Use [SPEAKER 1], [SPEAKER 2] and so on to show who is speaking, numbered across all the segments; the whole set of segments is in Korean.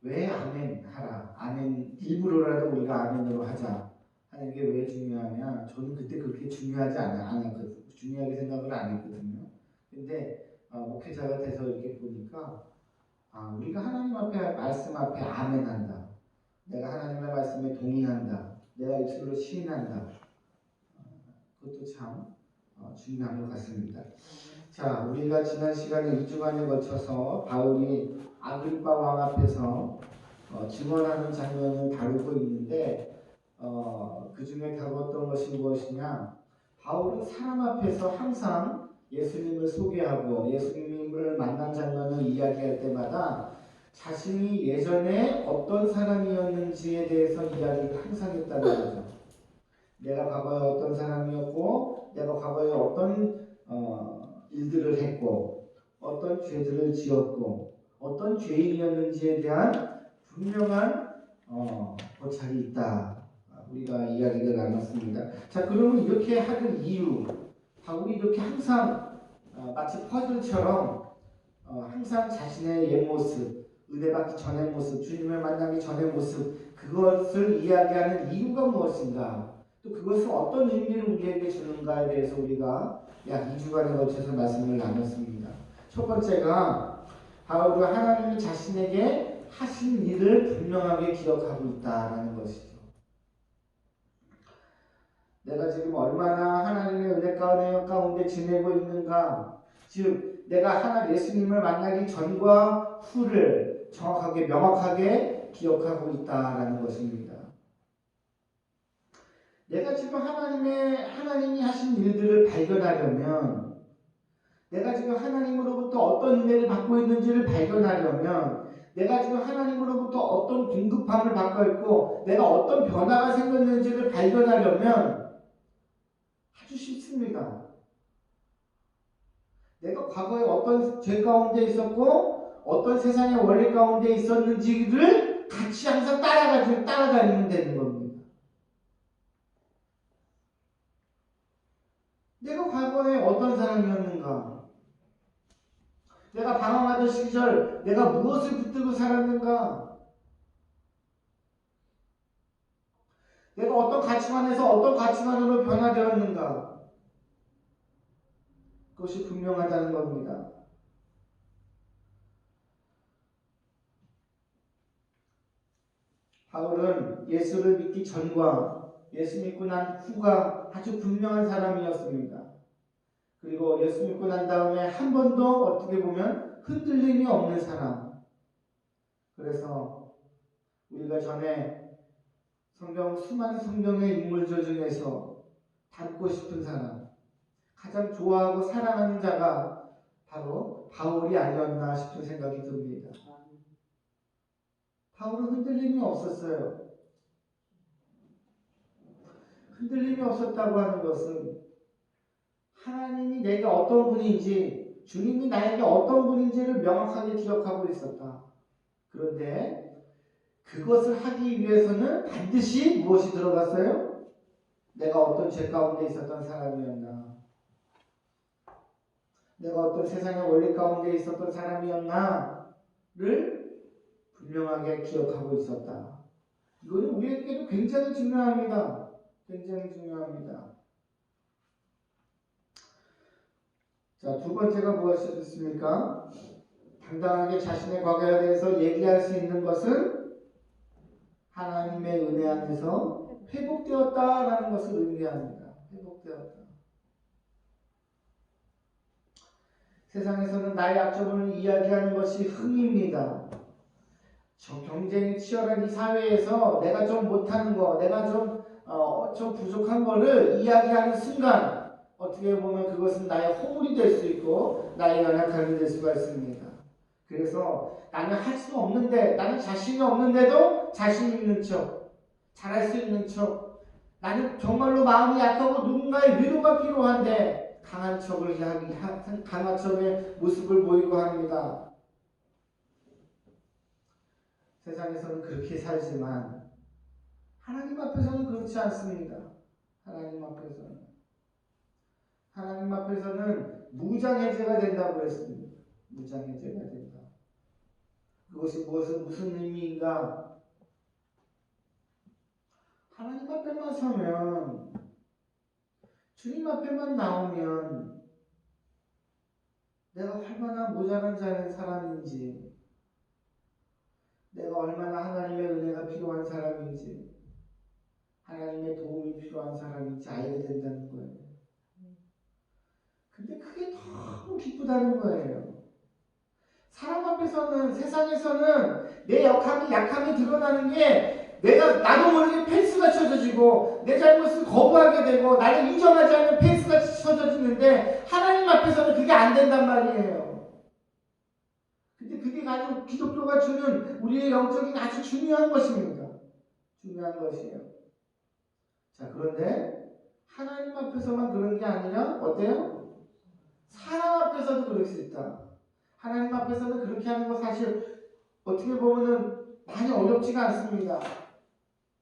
[SPEAKER 1] 왜 아멘 하라. 아멘 일부러라도 우리가 아멘으로 하자 하는 게 왜 중요하냐? 저는 그때 그렇게 중요하지 않았거든요. 중요하게 생각을 안 했거든요. 근데 목회자가 돼서 이렇게 보니까 우리가 하나님 앞에 말씀 앞에 아멘한다. 내가 하나님의 말씀에 동의한다. 내가 입술로 시인한다. 그것도 참 중요한 것 같습니다. 자, 우리가 지난 시간에 2주간에 거쳐서 바울이 아그리파 왕 앞에서 증언하는 장면을 다루고 있는데 그 중에 다루었던 것이 무엇이냐? 바울은 사람 앞에서 항상 예수님을 소개하고 예수님을 만난 장면을 이야기할 때마다 자신이 예전에 어떤 사람이었는지에 대해서 이야기를 항상 했다는 거죠. 내가 과거에 어떤 사람이었고 내가 과거에 어떤 일들을 했고 어떤 죄들을 지었고 어떤 죄인이었는지에 대한 분명한 고찰이 있다. 우리가 이야기를 나눴습니다. 자, 그러면 이렇게 하는 이유, 바울이 이렇게 항상 마치 퍼즐처럼 항상 자신의 옛 모습, 은혜 받기 전의 모습, 주님을 만나기 전의 모습, 그것을 이야기하는 이유가 무엇인가? 또 그것은 어떤 의미를 우리에게 주는가에 대해서 우리가 약 2주간에 걸쳐서 말씀을 나눴습니다. 첫 번째가 바울은 하나님이 자신에게 하신 일을 분명하게 기억하고 있다라는 것이죠. 내가 지금 얼마나 하나님의 은혜 가운데 지내고 있는가, 즉 내가 예수님을 만나기 전과 후를 정확하게 명확하게 기억하고 있다라는 것입니다. 내가 지금 하나님이 하신 일들을 발견하려면, 내가 지금 하나님으로부터 어떤 은혜를 받고 있는지를 발견하려면, 내가 지금 하나님으로부터 어떤 공급함을 받고 있고 내가 어떤 변화가 생겼는지를 발견하려면 아주 쉽습니다. 내가 과거에 어떤 죄 가운데 있었고 어떤 세상의 원리 가운데 있었는지를 같이 항상 따라다니면 되는 겁니다. 내가 과거에 어떤 사람이었는가? 내가 방황하던 시절 내가 무엇을 붙들고 살았는가? 내가 어떤 가치관에서 어떤 가치관으로 변화되었는가? 그것이 분명하다는 겁니다. 바울은 예수를 믿기 전과 예수 믿고 난 후가 아주 분명한 사람이었습니다. 그리고 예수 믿고 난 다음에 한 번도 어떻게 보면 흔들림이 없는 사람. 그래서 우리가 전에 수많은 성경의 인물들 중에서 닮고 싶은 사람, 가장 좋아하고 사랑하는 자가 바로 바울이 아니었나 싶은 생각이 듭니다. 바울은 흔들림이 없었어요. 흔들림이 없었다고 하는 것은 하나님이 내게 어떤 분인지, 주님이 나에게 어떤 분인지를 명확하게 기억하고 있었다. 그런데 그것을 하기 위해서는 반드시 무엇이 들어갔어요? 내가 어떤 죄 가운데 있었던 사람이었나? 내가 어떤 세상의 원리 가운데 있었던 사람이었나를 분명하게 기억하고 있었다. 이거는 우리에게도 굉장히 중요합니다. 굉장히 중요합니다. 자, 두 번째가 무엇이었습니까? 당당하게 자신의 과거에 대해서 얘기할 수 있는 것은 하나님의 은혜 안에서 회복되었다라는 것을 의미합니다. 회복되었다. 세상에서는 나의 약점을 이야기하는 것이 흥입니다. 경쟁이 치열한 이 사회에서 내가 좀 못하는 거, 내가 좀 부족한 거를 이야기하는 순간 어떻게 보면 그것은 나의 허물이 될 수 있고 나의 연약함이 될 수가 있습니다. 그래서 나는 할 수 없는데, 나는 자신이 없는데도 자신 있는 척, 잘할 수 있는 척, 나는 정말로 마음이 약하고 누군가의 위로가 필요한데 강한 척의 모습을 보이고 합니다. 세상에서는 그렇게 살지만 하나님 앞에서는 그렇지 않습니다. 하나님 앞에서는 무장해제가 된다고 했습니다. 무장해제가 된다. 그것이 무슨 의미인가? 하나님 앞에만 서면, 주님 앞에만 나오면 내가 얼마나 모자란 사람인지, 내가 얼마나 하나님의 은혜가 필요한 사람인지, 하나님의 도움이 필요한 사람인지 알게 된다는 거예요. 근데 그게 너무 기쁘다는 거예요. 사람 앞에서는, 세상에서는 내 약함이 드러나는 게 나도 모르게 펜스가 쳐져지고 내 잘못을 거부하게 되고 나를 인정하지 않는 펜스가 쳐져지는데 하나님 앞에서는 그게 안 된단 말이에요. 근데 그게 아주 기독교가 주는 우리의 영적인 아주 중요한 것입니다. 중요한 것이에요. 자, 그런데 하나님 앞에서만 그런 게 아니라 어때요? 사람 앞에서도 그럴 수 있다. 하나님 앞에서는 그렇게 하는 거 사실 어떻게 보면은 많이 어렵지가 않습니다.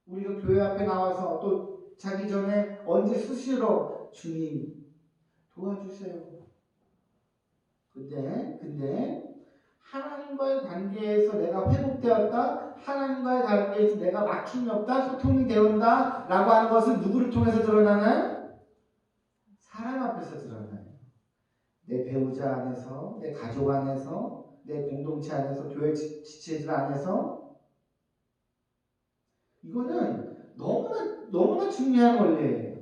[SPEAKER 1] 우리가 교회 앞에 나와서 또 자기 전에 언제 수시로 주님 도와주세요. 근데 하나님과의 관계에서 내가 회복되었다, 하나님과의 관계에서 내가 막힘이 없다, 소통이 되었다 라고 하는 것은 누구를 통해서 드러나나요? 사람 앞에서 드러나요. 내 배우자 안에서, 내 가족 안에서, 내 공동체 안에서, 교회 지체들 안에서. 이거는 너무나 중요한 원리예요.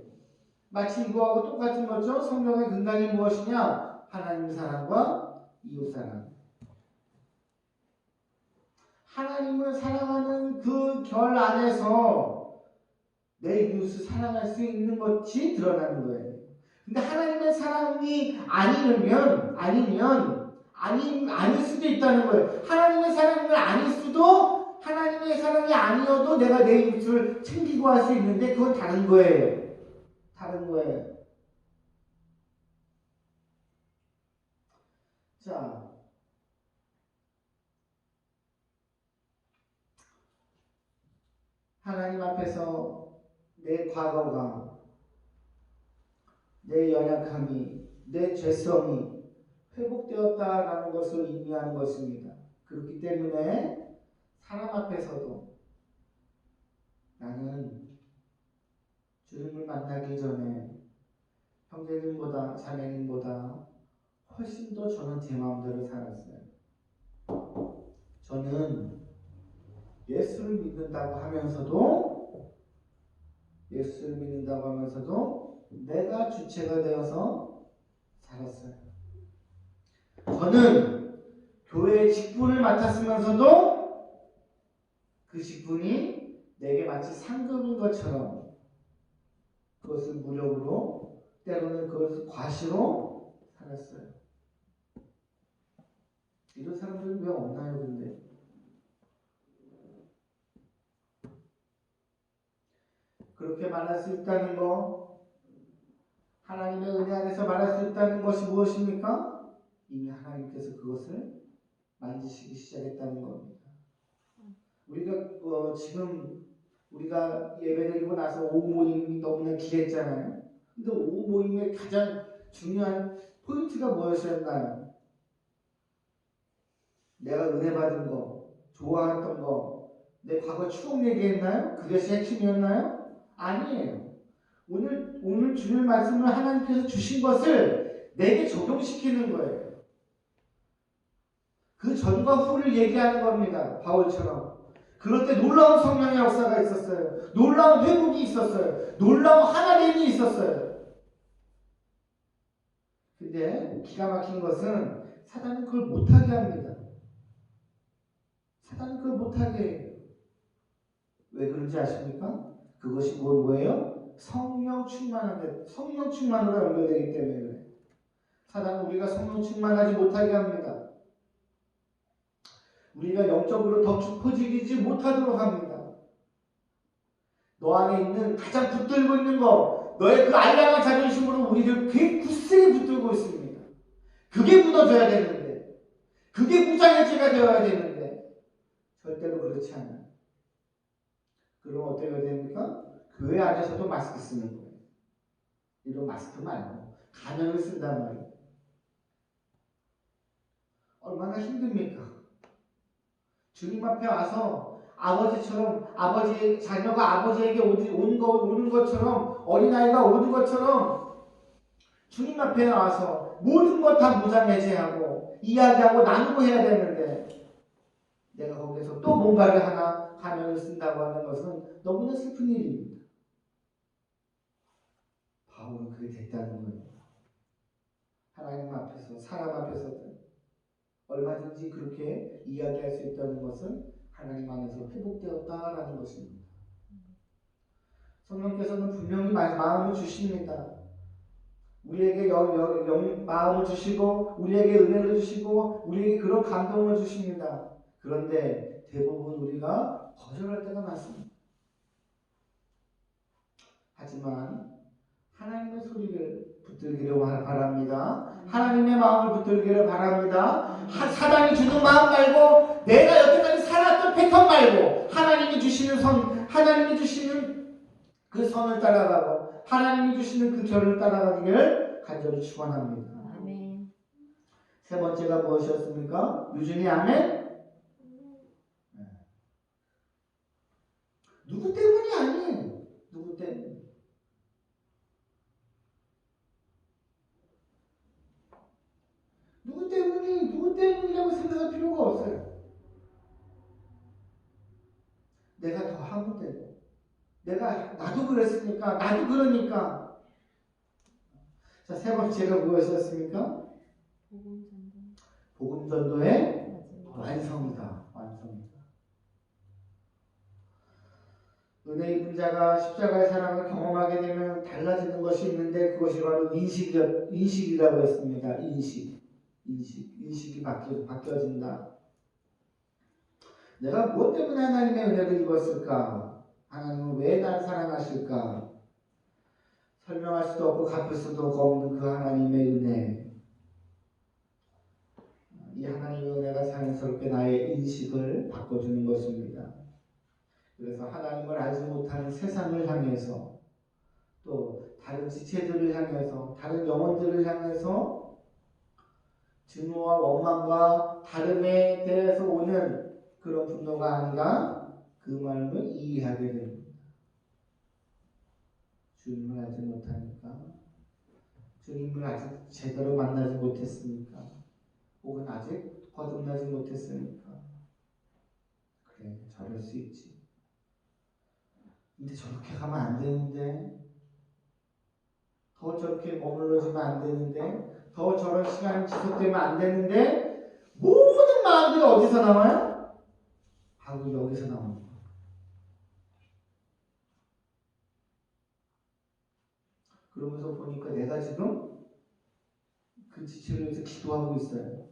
[SPEAKER 1] 마치 이거하고 똑같은 거죠. 성경의 근간이 무엇이냐? 하나님 사랑과 이웃 사랑. 하나님을 사랑하는 그 결 안에서 내 이웃을 사랑할 수 있는 것이 드러나는 거예요. 근데 하나님의 사랑이 아닐 수도 있다는 거예요. 하나님의 사랑이 아닐 수도, 하나님의 사랑이 아니어도 내가 내 이웃을 챙기고 할 수 있는데 그건 다른 거예요. 다른 거예요. 자, 하나님 앞에서 내 과거가, 내 연약함이, 내 죄성이 회복되었다라는 것을 의미하는 것입니다. 그렇기 때문에 사람 앞에서도 나는 주님을 만나기 전에 형제님보다 자매님보다 훨씬 더 저는 제 마음대로 살았어요. 저는 예수를 믿는다고 하면서도 내가 주체가 되어서 살았어요. 저는 교회의 직분을 맡았으면서도 그 직분이 내게 마치 상급인 것처럼 그것을 무력으로, 때로는 그것을 과시로 살았어요. 이런 사람들은 왜 없나요, 근데? 그렇게 말할 수 있다는 거, 하나님의 은혜 안에서 말할 수 있다는 것이 무엇입니까? 이미 하나님께서 그것을 만지시기 시작했다는 겁니다. 지금 우리가 예배드리고 나서 오후 모임이 너무나 길했잖아요. 근데 오후 모임의 가장 중요한 포인트가 무엇이었나요? 내가 은혜 받은 거, 좋아했던 거, 내 과거 추억 얘기했나요? 그것이 핵심이었나요? 아니에요. 오늘 주일 말씀을 하나님께서 주신 것을 내게 적용시키는 거예요. 그 전과 후를 얘기하는 겁니다. 바울처럼. 그럴 때 놀라운 성령의 역사가 있었어요. 놀라운 회복이 있었어요. 놀라운 하나됨이 있었어요. 근데 기가 막힌 것은 사단은 그걸 못하게 합니다. 사단은 그걸 못하게 해요. 왜 그런지 아십니까? 그것이 뭐예요? 성령 충만으로 연결되기 때문에 그래요. 사단은 우리가 성령 충만하지 못하게 합니다. 우리가 영적으로 더 깊어지지 못하도록 합니다. 너 안에 있는 가장 붙들고 있는 거, 너의 그 알량한 자존심으로 우리를 굳세게 붙들고 있습니다. 그게 무너져야 되는데, 그게 무장해제가 되어야 되는데 절대로 그렇지 않아요. 그럼 어떻게 해야 됩니까? 교회 안에서도 마스크 쓰는 거예요. 이런 마스크 말고 가면을 쓴단 말이에요. 얼마나 힘듭니까? 주님 앞에 와서 아버지처럼 아버지 자녀가 아버지에게 오는 것처럼 어린아이가 오는 것처럼 주님 앞에 와서 모든 것 다 무장해제하고 이야기하고 나누고 해야 되는데 내가 거기서 또 뭔가를 하나 가면을 쓴다고 하는 것은 너무나 슬픈 일입니다. 바울은 그게 됐다는 거예요. 하나님 앞에서 사람 앞에서든 얼마든지 그렇게 이야기할 수 있다는 것은 하나님 안에서 회복되었다라는 것입니다. 성령께서는 분명히 마음을 주십니다. 우리에게 마음을 주시고 우리에게 은혜를 주시고 우리에게 그런 감동을 주십니다. 그런데 대부분 우리가 거절할 때가 많습니다. 하지만 하나님의 소리를 붙들기를 바랍니다. 하나님의 마음을 붙들기를 바랍니다. 사단이 주는 마음 말고 내가 여태까지 살았던 패턴 말고 하나님이 주시는 하나님이 주시는 그 선을 따라가고 하나님이 주시는 그 결을 따라가기를 간절히 축원합니다.
[SPEAKER 2] 아멘.
[SPEAKER 1] 세 번째가 무엇이었습니까? 유준이 아멘? 누구 때문이 아니에요. 누구 때문에? 누구 때문이라고 생각할 필요가 없어요. 내가 더 하면 되고, 나도 그랬으니까, 나도 그러니까. 자, 세 번째가 무엇이었습니까? 복음전도의 완성이다. 은혜 입은 자가 십자가의 사랑을 경험하게 되면 달라지는 것이 있는데 그것이 바로 인식이라고 했습니다. 인식이 바뀌어진다. 내가 무엇 때문에 하나님의 은혜를 입었을까? 하나님은 왜 날 사랑하실까? 설명할 수도 없고 갚을 수도 없는 그 하나님의 은혜. 이 하나님의 은혜가 자연스럽게 나의 인식을 바꿔주는 것입니다. 그래서 하나님을 알지 못하는 세상을 향해서 또 다른 지체들을 향해서 다른 영혼들을 향해서 증오와 원망과 다름에 대해서 오는 그런 분노가 아니라 그 마음을 이해하게 됩니다. 주님을 알지 못하니까, 주님을 아직 제대로 만나지 못했으니까, 혹은 아직 거듭나지 못했으니까 그래, 저럴 수 있지. 근데 저렇게 가면 안 되는데, 더 저렇게 머물러지면 안 되는데, 더 저런 시간이 지속되면 안 되는데, 모든 마음들이 어디서 나와요? 바로 여기서 나옵니다. 그러면서 보니까 내가 지금 그 지체를 위해서 기도하고 있어요.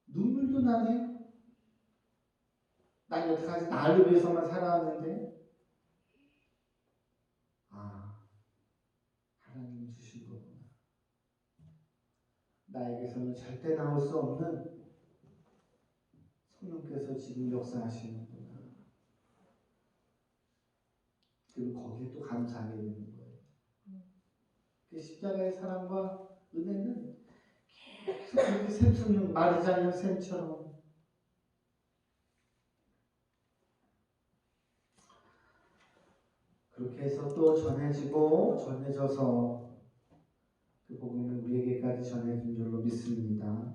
[SPEAKER 1] 눈물도 나네요. 난 여태까지 나를 위해서만 살아왔는데, 하나님이 주신 거구나. 나에게서는 절대 나올 수 없는 성령께서 지금 역사하시는구나. 그리고 거기에 또 감사하게 되는 거예요. 그 십자가의 사랑과 은혜는 계속 그렇게 샘솟는 마르지 않는 샘처럼 그렇게 해서 또 전해져서 그 복음을 우리에게까지 전해진 줄로 믿습니다.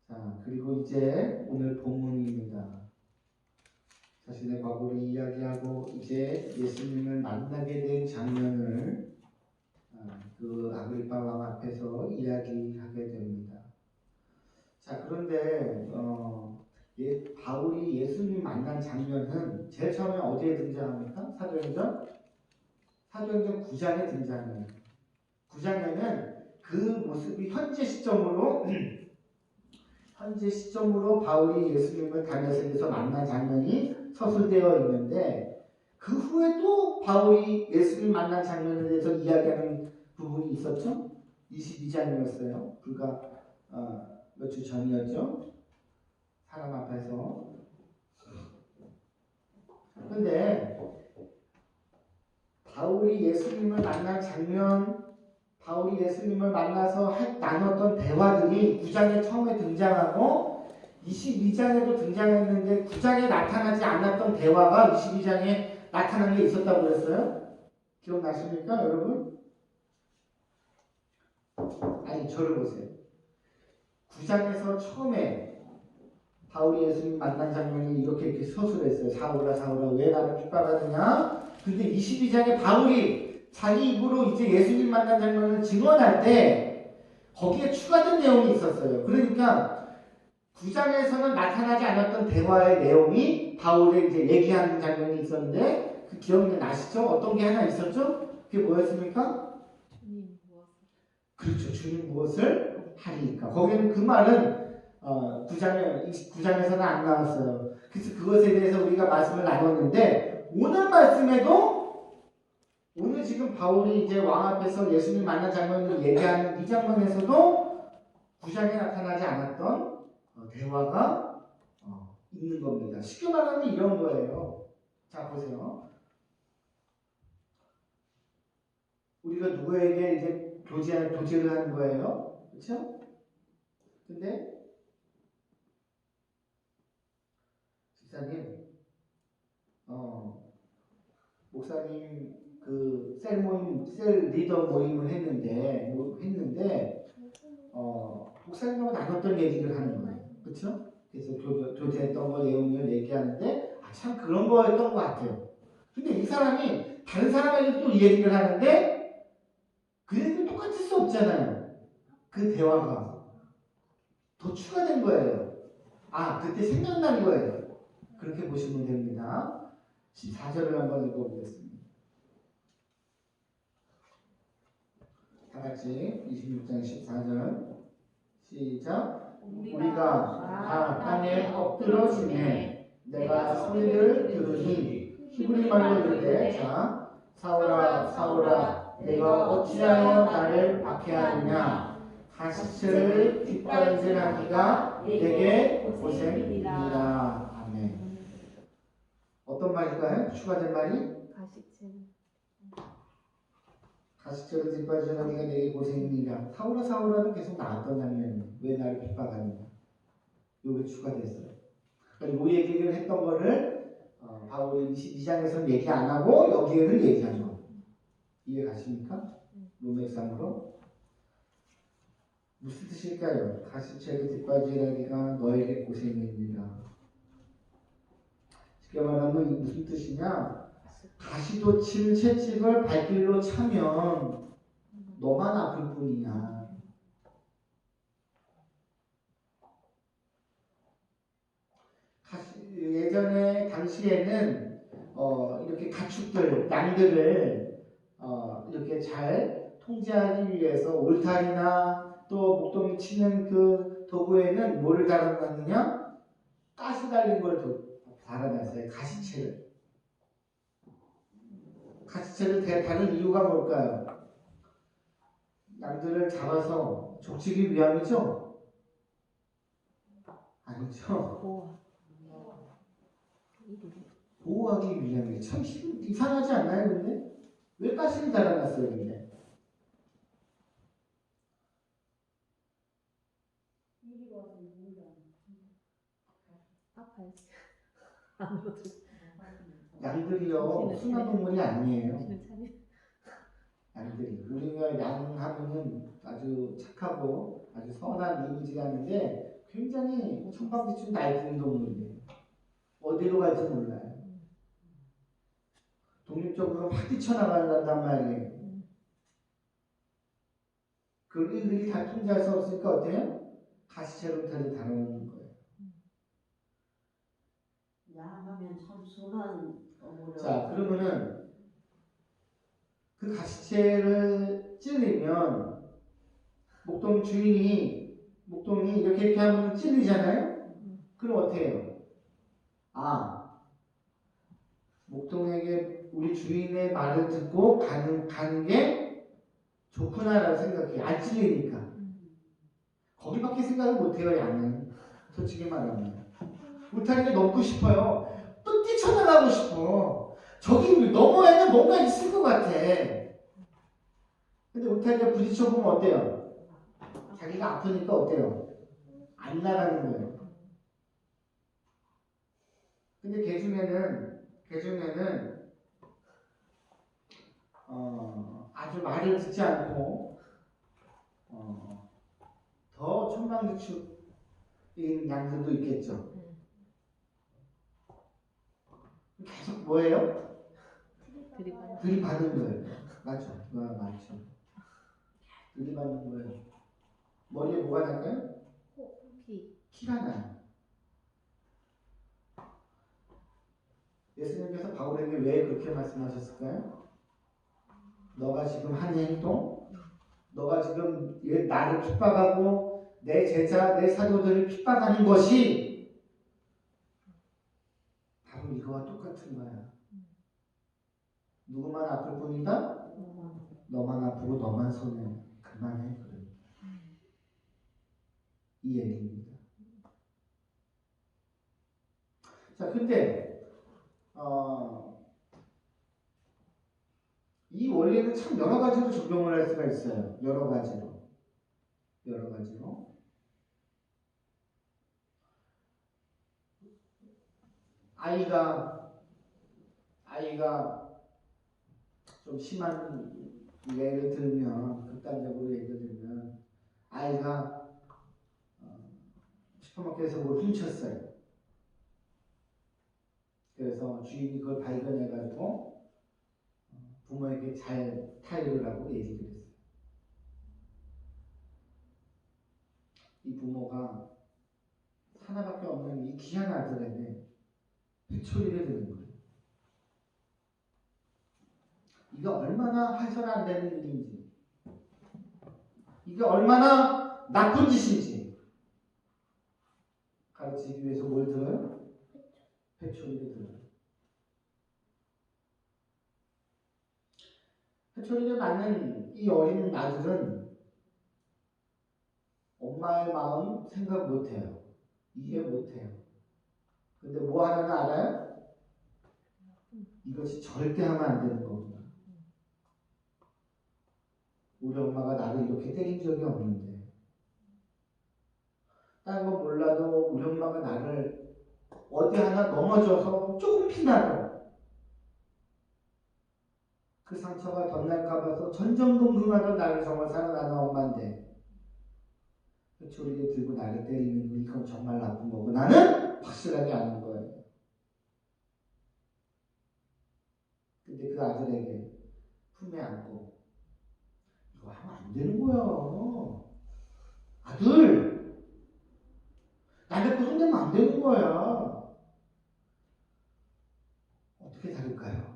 [SPEAKER 1] 자, 그리고 이제 오늘 본문입니다. 자신의 과거를 이야기하고 이제 예수님을 만나게 된 장면을 그 아그리파 왕 앞에서 이야기하게 됩니다. 자, 그런데 바울이 예수님 만난 장면은 제일 처음에 어디에 등장합니까? 사도행전 9장에 등장해요. 9장에는 그 모습이 현재 시점으로 바울이 예수님을 다메섹에서 만난 장면이 서술되어 있는데 그 후에 또 바울이 예수님 만난 장면에 대해서 이야기하는 부분이 있었죠. 22장이었어요. 불과 몇 주 전이었죠. 사람 앞에서. 근데 바울이 예수님을 만난 장면, 바울이 예수님을 만나서 나눴던 대화들이 9장에 처음에 등장하고 22장에도 등장했는데 9장에 나타나지 않았던 대화가 22장에 나타난 게 있었다고 그랬어요? 기억나십니까, 여러분? 아니, 저를 보세요. 9장에서 처음에 바울이 예수님 만난 장면이 이렇게 서술했어요. 사울아, 사울아, 왜 나를 핍박하느냐? 근데 22장에 바울이 자기 입으로 이제 예수님 만난 장면을 증언할 때 거기에 추가된 내용이 있었어요. 그러니까 9장에서는 나타나지 않았던 대화의 내용이 바울이 이제 얘기하는 장면이 있었는데 그 기억나시죠? 어떤 게 하나 있었죠? 그게 뭐였습니까?
[SPEAKER 2] 주님 무엇을?
[SPEAKER 1] 그렇죠. 주님 무엇을 하리까. 거기는 그 말은 9장에서는 안 나왔어요. 그래서 그것에 대해서 우리가 말씀을 나눴는데 오늘 말씀에도 오늘 지금 바울이 이제 왕 앞에서 예수님 만난 장면을 얘기하는 이 장면에서도 9장에 나타나지 않았던 대화가 있는 겁니다. 쉽게 말하면 이런 거예요. 자, 보세요. 우리가 누구에게 이제 교제를 하는 거예요. 그렇죠? 근데 집사님, 목사님 그 셀 리더 모임을 했는데 목사님하고 나눴던 얘기를 하는 거예요. 그렇죠? 그래서 교제했던 거 내용을 얘기하는데 참 그런 거였던 것 같아요. 근데 이 사람이 다른 사람에게 또 이 얘기를 하는데 그 얘기는 똑같을 수 없잖아요. 그 대화가 더 추가된 거예요. 그때 생각난 거예요. 그렇게 보시면 됩니다. 14절을 한번 읽어보겠습니다. 다 같이 26장 14절 시작. 우리가 다 땅에 엎드려 지내 내가 소리를 들으니 히브리 말로 이르되 자 사울아 사울아 내가 어찌하여 나를 박해하느냐 가시체를 뒷발질하기가 내게 고생이니라. 아멘. 어떤 말일까요? 추가된 말이? 가시체를 뒷발질하기가 내게 고생이니라. 사울아 사울아도 계속 나왔던 장면이에요. 왜 나를 핍박하느냐. 요게 추가됐어요. 그러니까 요 얘기를 했던 거를 바울이 22장에서는 얘기 안 하고 여기에는 얘기한 거. 이해 가십니까? 문맥상으로. 무슨 뜻일까요? 가시체를 뒷발질하기가 너에게 고생이니라. 쉽게 말하면 이 무슨 뜻이냐? 가시도 칠 채찍을 발길로 차면 너만 아플 뿐이냐. 예전에 당시에는 이렇게 가축들, 양들을 이렇게 잘 통제하기 위해서 울타리나 또 목동이 치는 그 도구에는 뭐를 달아놨느냐? 가시 달린 걸 달아놨어요. 가시채를. 가시채를 다는 이유가 뭘까요? 양들을 잡아서 족치기 위함이죠? 아니죠. 보호하기 위함이에요. 참 이상하지 않나요, 근데? 왜 가시를 달아놨어요, 근데? 양들이요, 순한 동물이 아니에요. 양들이. 우리가 양 하면은 아주 착하고 아주 선한 이미지라는데 굉장히 천방지축 날뛰는 동물이에요. 어디로 갈지 몰라요. 독립적으로 막 뛰쳐나간단 말이에요. 그걸 일일이 다 통제할 수 없으니까 어때요? 가시채로 다루는 거예요.
[SPEAKER 3] 양하면 참 순한 동물이에요.
[SPEAKER 1] 자, 그러면은 그 가시채를 찔리면 목동이 이렇게 하면 찔리잖아요? 그럼 어떻게 해요? 목동에게 우리 주인의 말을 듣고 가는 게 좋구나라고 생각해. 안 찔리니까. 거기밖에 생각을 못해요, 양은. 솔직히 말하면. 울타리를 넘고 싶어요. 또 뛰쳐나가고 싶어. 저기 너머에는 뭔가 있을 것 같아. 근데 울타리가 부딪혀보면 어때요? 자기가 아프니까 어때요? 안 나가는 거예요. 근데 걔 중에는 아주 말을 듣지 않고 더 천방지축인 양들도 있겠죠. 계속 뭐예요? 들이받는 거예요. 맞죠? 맞죠. 들이받는 거예요. 머리에 뭐가 날까요? 키가 나요. 예수님께서 바울에게 왜 그렇게 말씀하셨을까요? 너가 지금 한 행동, 너가 지금 나를 핍박하고 내 제자, 내 사도들을 핍박하는 것이 바로 이거와 똑같은 거야. 누구만 아플 뿐이다? 너만 아프고 너만 손해. 그만해. 그래. 이 얘기입니다. 자, 근데 이 원리는 참 여러 가지로 적용을 할 수가 있어요. 여러 가지로. 아이가 좀 심한 예를 들면, 극단적으로 예를 들면, 아이가 슈퍼마켓에서 뭘 훔쳤어요. 그래서 주인이 그걸 발견해가지고 부모에게 잘 타협을 하고 얘기를 했어요. 이 부모가 하나밖에 없는 이 귀한 아들에게 회초리를 드는 거예요. 이게 얼마나 해서는 안 되는 일인지, 이게 얼마나 나쁜 짓인지 가르치기 위해서 뭘 들어요? 회초리를 들어요. 회초리를 맞는 이 어린 아들은 엄마의 마음 생각 못해요. 이해 못해요. 근데 뭐 하나는 알아요? 이것이 절대 하면 안 되는 거구나. 우리 엄마가 나를 이렇게 때린 적이 없는데, 다른 건 몰라도 우리 엄마가 나를 어디 하나 넘어져서 조금 피나도 그 상처가 덧날까 봐서 전전긍긍하던 나를 정말 사랑하는 엄마인데 회초리를 들고 나를 때리는 거, 이건 정말 나쁜 거고 나는 확실하게 아는 거예요. 근데 그 아들에게 품에 안고 이거 하면 안 되는 거야. 아들, 나한테 그 손대면 안 되는 거야. 어떻게 다를까요?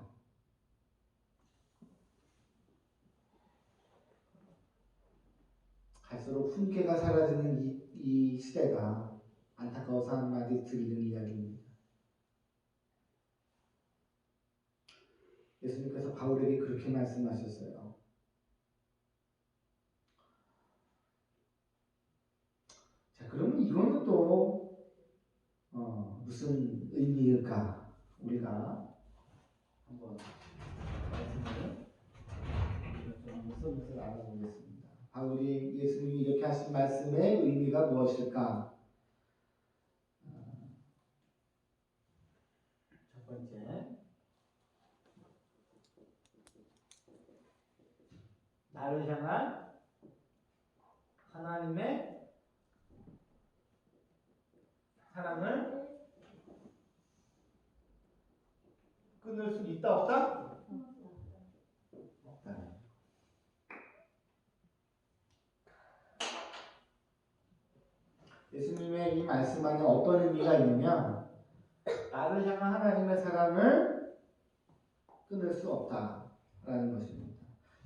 [SPEAKER 1] 갈수록 훈계가 사라지는 이 시대가 안타까워서 한마디 드리는 이야기입니다. 예수님께서 바울에게 그렇게 말씀하셨어요. 자, 그러면 이거는 또 무슨 의미일까? 우리가 한번 말씀을 무슨 알아보겠습니다. 바울이 예수님이 이렇게 하신 말씀의 의미가 무엇일까? 첫 번째, 나를 향한 하나님의 사랑을 끊을 수 있다 없다? 없다. 예수님의 이 말씀 안에 어떤 의미가 있느냐? 나를 향한 하나님의 사랑을 끊을 수 없다라는 것입니다.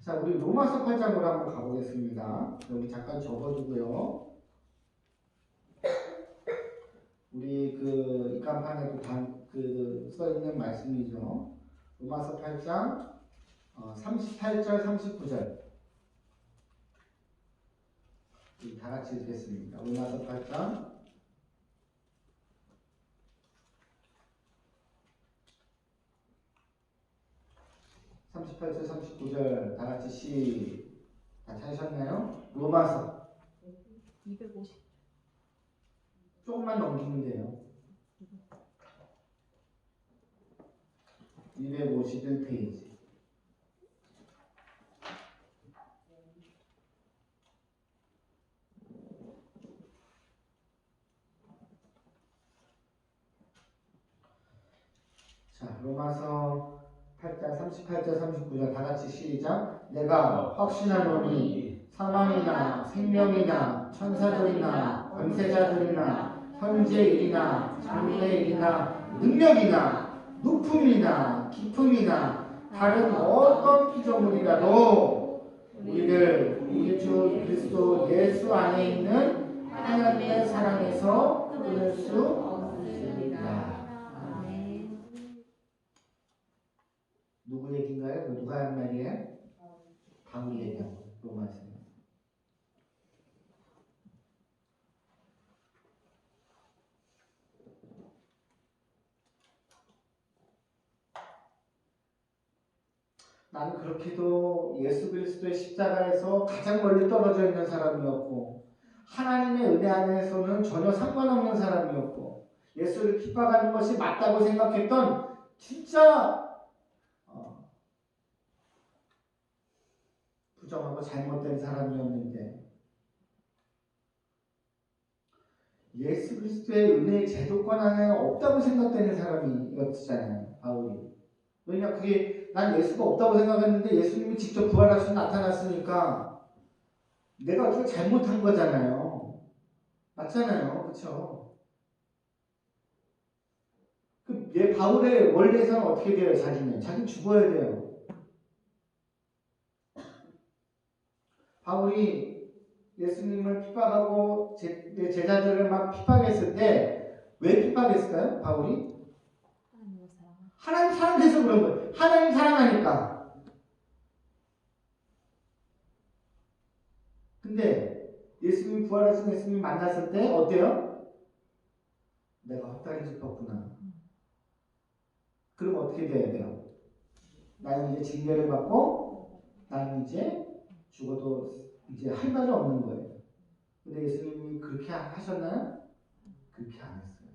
[SPEAKER 1] 자, 우리 로마서 8장으로 한번 가보겠습니다. 여기 잠깐 접어두고요. 우리 그 입간판에도 써 있는 말씀이죠. 로마서 8장 38절 39절 다 같이 읽겠습니다. 로마서 8장 38절 39절 다 같이 다 찾으셨나요? 로마서
[SPEAKER 2] 250.
[SPEAKER 1] 조금만 넘기면 돼요. 251페이지. 자, 로마서 8장 38절 39절 다 같이 시작. 내가 확신하노니 사망이나 생명이나 천사들이나 권세자들이나 현재 일이나 장래 일이나 능력이나 높음이나 깊음이나 다른 어떤 피조물이라도 우리를 우리 주 그리스도 예수 안에 있는 하나님의 사랑에서 끊을 수 없습니다. 누구 얘기인가요? 누가 한 말이에요? 바울 얘기한 거. 로마서. 나는 그렇게도 예수 그리스도의 십자가에서 가장 멀리 떨어져 있는 사람이었고 하나님의 은혜 안에서는 전혀 상관없는 사람이었고 예수를 핍박하는 것이 맞다고 생각했던 진짜 부정하고 잘못된 사람이었는데 예수 그리스도의 은혜의 제도권 안에 없다고 생각되는 사람이었잖아요, 바울이. 왜냐, 그게 난 예수가 없다고 생각했는데 예수님이 직접 부활하셔서 나타났으니까 내가 어떻게 잘못한 거잖아요. 맞잖아요, 그렇죠? 얘 바울의 원래에서는 어떻게 돼요, 자기는? 자기는 죽어야 돼요. 바울이 예수님을 핍박하고 제자들을 막 핍박했을 때 왜 핍박했을까요? 바울이? 하나님 사랑해서 그런 거예요. 하나님 사랑하니까. 근데 예수님 부활하신 예수님 만났을 때 어때요? 내가 헛다리 짚었구나. 그럼 어떻게 돼야 돼요? 나는 이제 징계를 받고 나는 이제 죽어도 이제 할 말이 없는 거예요. 근데 예수님이 그렇게 하셨나요? 그렇게 안 했어요.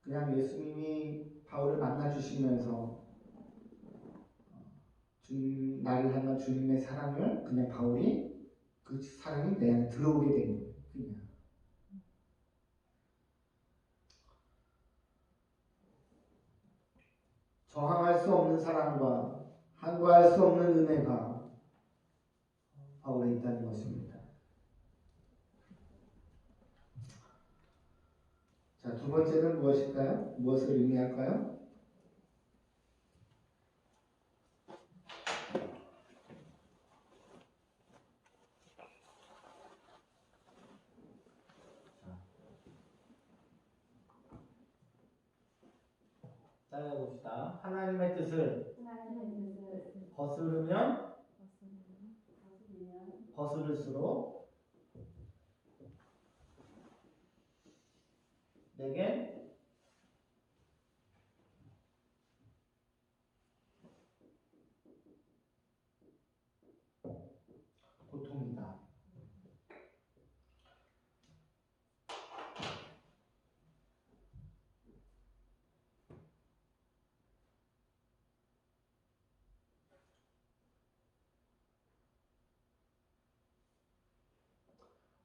[SPEAKER 1] 그냥 예수님이 바울을 만나주시면서 주님, 나를 향한 주님의 사랑을 그냥 바울이 그 사랑이 내 안에 들어오게 된 거예요. 그냥. 저항할 수 없는 사랑과 한거할 수 없는 은혜가 바울에 있다는 것입니다. 자, 두 번째는 무엇일까요? 무엇을 의미할까요? 따라해봅시다. 하나님의 뜻을 거스르면 거스를수록 내게 고통이다.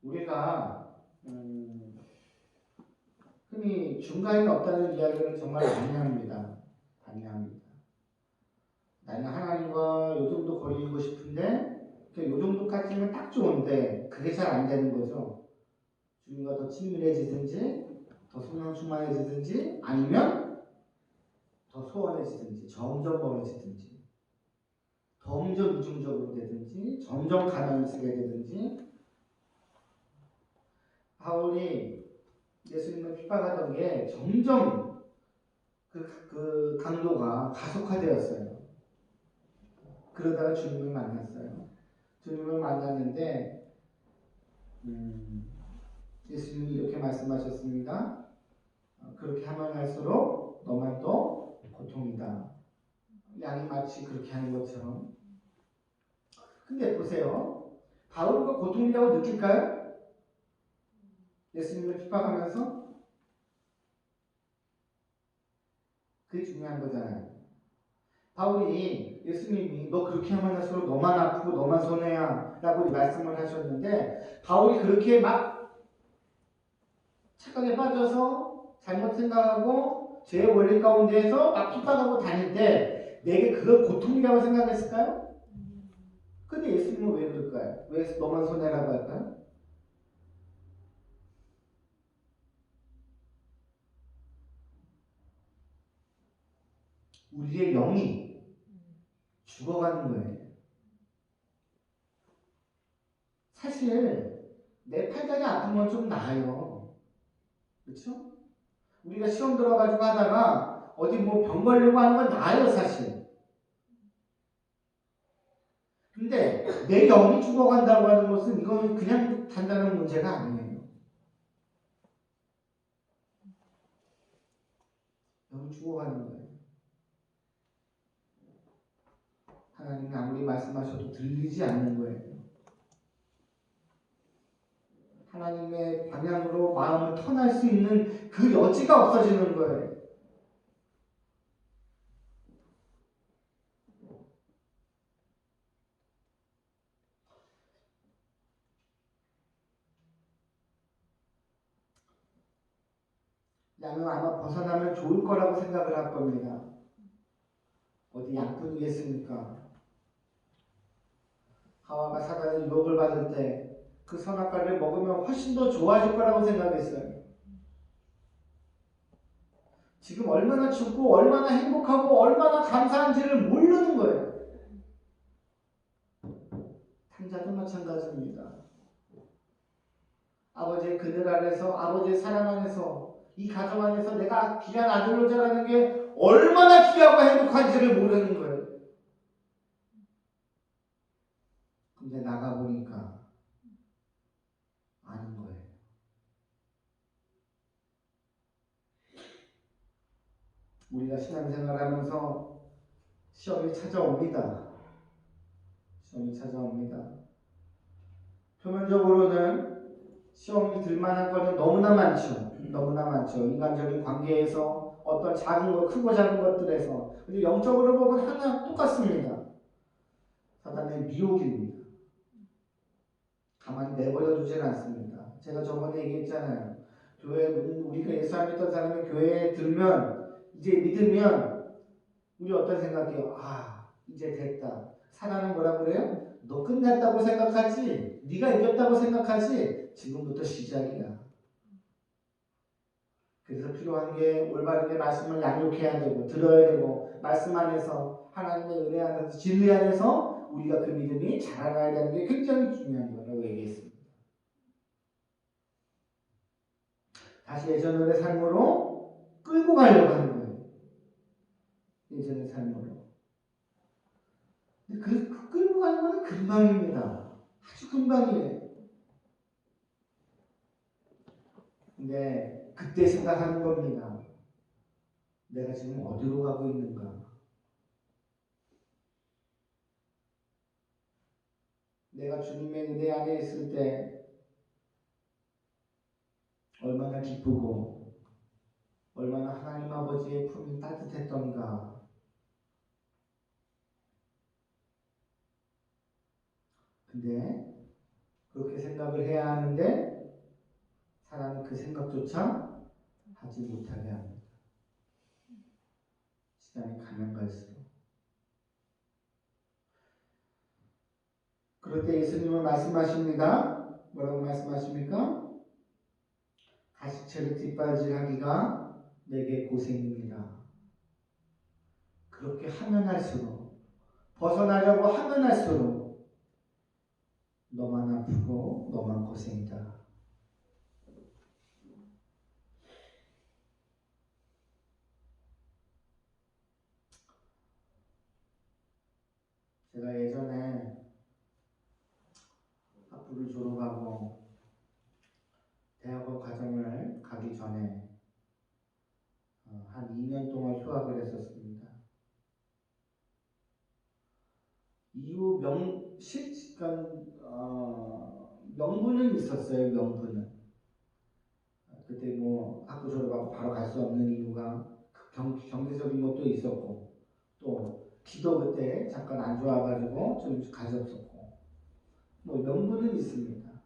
[SPEAKER 1] 우리가 흔히 중간이 없다는 이야기를 정말 많이 합니다. 많이 합니다. 나는 하나님과 요 정도 거리고 싶은데 요 정도까지면 딱 좋은데 그게 잘 안 되는 거죠. 주님과 더 친밀해지든지 더 성령 충만해지든지 아니면 더 소원해지든지 점점 멀어지든지 점점 이중적으로 되든지 점점 가난을 쓰게 되든지 바울이 예수님을 핍박하던 게 점점 그 강도가 가속화되었어요. 그러다가 주님을 만났어요. 주님을 만났는데 예수님이 이렇게 말씀하셨습니다. 그렇게 하면 할수록 너만 또 고통이다. 양이 마치 그렇게 하는 것처럼. 근데 보세요. 바울과 고통이라고 느낄까요? 예수님을 핍박하면서? 그게 중요한 거잖아요. 바울이 예수님이 너 그렇게 하면 할수록 너만 아프고 너만 손해야 라고 말씀을 하셨는데 바울이 그렇게 막 착각에 빠져서 잘못 생각하고 죄의 원리 가운데에서 막 핍박하고 다닐 때 내게 그걸 고통이라고 생각했을까요? 근데 예수님은 왜 그럴까요? 왜 너만 손해라고 할까요? 우리의 영이 죽어가는 거예요. 사실 내 팔다리 아픈 건 좀 나아요. 그렇죠? 우리가 시험 들어가지고 하다가 어디 뭐 병 걸리고 하는 건 나아요, 사실. 근데 내 영이 죽어간다고 하는 것은 이거는 그냥 단단한 문제가 아니에요. 영이 죽어가는 거예요. 하나님이 아무리 말씀하셔도 들리지 않는 거예요. 하나님의 방향으로 마음을 터날 수 있는 그 여지가 없어지는 거예요. 양은 아마 벗어나면 좋을 거라고 생각을 할 겁니다. 어디 양뿐이겠습니까? 하와가 사단의 유혹을 받을 때 그 선악과를 먹으면 훨씬 더 좋아질 거라고 생각했어요. 지금 얼마나 춥고 얼마나 행복하고 얼마나 감사한지를 모르는 거예요. 탕자도 마찬가지입니다. 아버지의 그늘 아래서 아버지의 사랑 안에서 이 가정 안에서 내가 귀한 아들로 자라는 게 얼마나 귀하고 행복한지를 모르는 거예요. 근데 나가보니까 아는 거예요. 우리가 신앙생활 하면서 시험이 찾아옵니다. 시험이 찾아옵니다. 표면적으로는 시험이 들만한 거는 너무나 많죠. 너무나 많죠. 인간적인 관계에서 어떤 작은 것, 크고 작은 것들에서. 근데 영적으로 보면 하나 똑같습니다. 사단의 미혹입니다. 가만히 내버려 두진 않습니다. 제가 저번에 얘기했잖아요. 교회 우리가 예수 안 믿던 사람이 교회에 들면 이제 믿으면 우리 어떤 생각이에요? 아 이제 됐다. 사단은 뭐라 그래요? 너 끝났다고 생각하지? 네가 이겼다고 생각하지? 지금부터 시작이야. 그래서 필요한 게 올바르게 말씀을 양육해야 되고 들어야 되고 말씀 안에서 하나님의 은혜 안에서 진리 안에서 우리가 그 믿음이 자라나야 되는 게 굉장히 중요한 거라고 얘기했습니다. 다시 예전의 삶으로 끌고 가려고 하는 거예요. 예전의 삶으로. 근데 그 끌고 가는 건 금방입니다. 아주 금방이에요. 근데 그때 생각하는 겁니다. 내가 지금 어디로 가고 있는가? 내가 주님의 은혜 안에 있을 때 얼마나 기쁘고 얼마나 하나님 아버지의 품이 따뜻했던가. 근데 그렇게 생각을 해야 하는데 사람은 그 생각조차 하지 못하게 합니다. 시간이 가면 갈수록. 그럴 때 예수님은 말씀하십니다. 뭐라고 말씀하십니까? 가시채를 뒷발질하기가 내게 고생입니다. 그렇게 하면 할수록 벗어나려고 하면 할수록 너만 아프고 너만 고생이다. 제가 예전에 학부를 졸업하고 대학원 과정을 가기 전에 한 2년 동안 휴학을 했었습니다. 이후 명분은 있었어요. 명분은. 그때 뭐 학부 졸업하고 바로 갈 수 없는 이유가 경제적인 것도 있었고 또 기도 그때 잠깐 안 좋아가지고 좀 가졌었고 뭐 명분은 있습니다.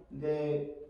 [SPEAKER 1] 근데